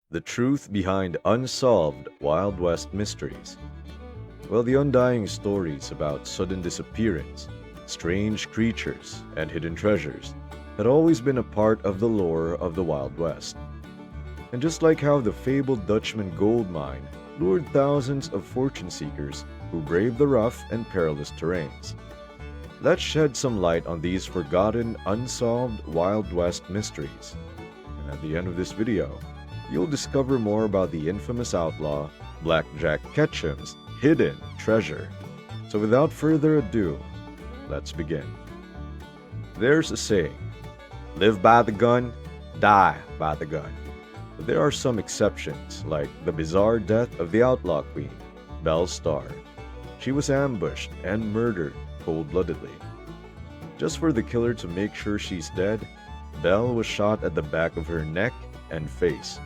The truth behind unsolved Wild West mysteries. Well, the undying stories about sudden disappearance, strange creatures, and hidden treasures had always been a part of the lore of the Wild West. And just like how the fabled Dutchman Gold Mine lured thousands of fortune seekers who braved the rough and perilous terrains, let's shed some light on these forgotten, unsolved Wild West mysteries. And at the end of this video, you'll discover more about the infamous outlaw, Blackjack Ketchum's hidden treasure. So without further ado, let's begin. There's a saying, live by the gun, die by the gun. But there are some exceptions, like the bizarre death of the outlaw queen, Belle Starr. She was ambushed and murdered cold-bloodedly. Just for the killer to make sure she's dead, Belle was shot at the back of her neck and face.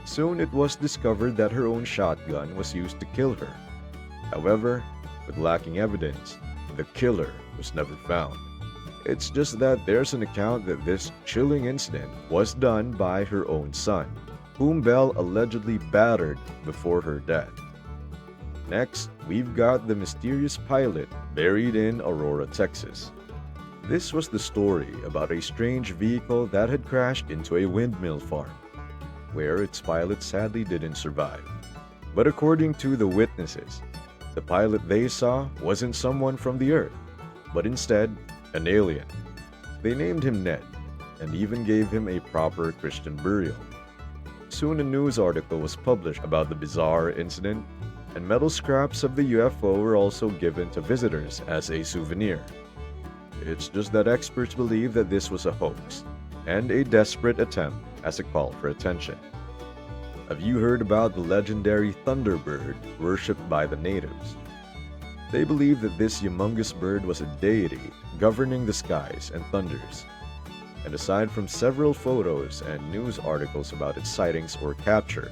Soon it was discovered that her own shotgun was used to kill her. However, with lacking evidence, the killer was never found. It's just that there's an account that this chilling incident was done by her own son, whom Belle allegedly battered before her death. Next, we've got the mysterious pilot buried in Aurora, Texas. This was the story about a strange vehicle that had crashed into a windmill farm, where its pilot sadly didn't survive. But according to the witnesses, the pilot they saw wasn't someone from the Earth, but instead an alien. They named him Ned, and even gave him a proper Christian burial. Soon a news article was published about the bizarre incident, and metal scraps of the UFO were also given to visitors as a souvenir. It's just that experts believe that this was a hoax, and a desperate attempt as a call for attention. Have you heard about the legendary Thunderbird worshipped by the natives? They believe that this humongous bird was a deity governing the skies and thunders. And aside from several photos and news articles about its sightings or capture,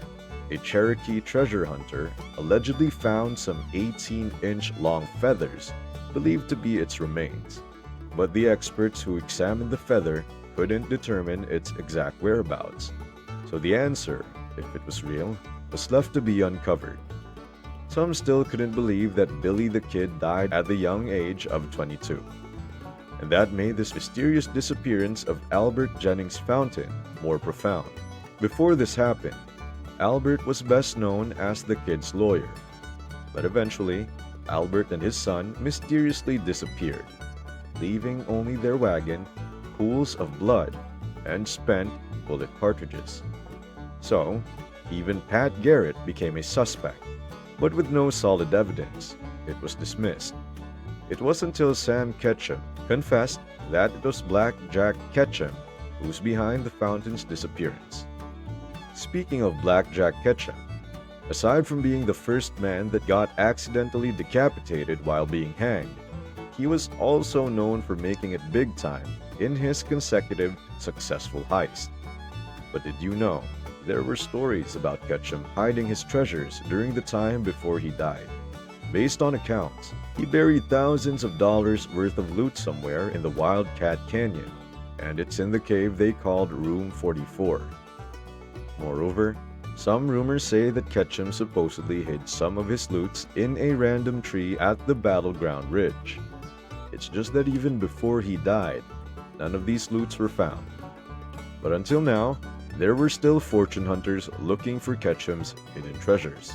a Cherokee treasure hunter allegedly found some 18-inch long feathers believed to be its remains. But the experts who examined the feather couldn't determine its exact whereabouts. So the answer, if it was real, was left to be uncovered. Some still couldn't believe that Billy the Kid died at the young age of 22. And that made this mysterious disappearance of Albert Jennings Fountain more profound. Before this happened, Albert was best known as the kid's lawyer. But eventually, Albert and his son mysteriously disappeared, leaving only their wagon, pools of blood, and spent bullet cartridges. So, even Pat Garrett became a suspect, but with no solid evidence, it was dismissed. It was until Sam Ketchum confessed that it was Blackjack Ketchum who's behind the fountain's disappearance. Speaking of Blackjack Ketchum, aside from being the first man that got accidentally decapitated while being hanged, he was also known for making it big time in his consecutive successful heists. But did you know there were stories about Ketchum hiding his treasures during the time before he died? Based on accounts, he buried thousands of dollars worth of loot somewhere in the Wildcat Canyon, and it's in the cave they called Room 44. Moreover, some rumors say that Ketchum supposedly hid some of his loots in a random tree at the Battleground Ridge. It's just that even before he died, none of these loots were found. But until now, there were still fortune hunters looking for Ketchum's hidden treasures.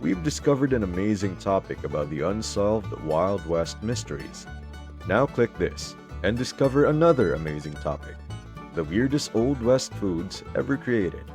We've discovered an amazing topic about the unsolved Wild West mysteries. Now click this and discover another amazing topic: the weirdest Old West foods ever created.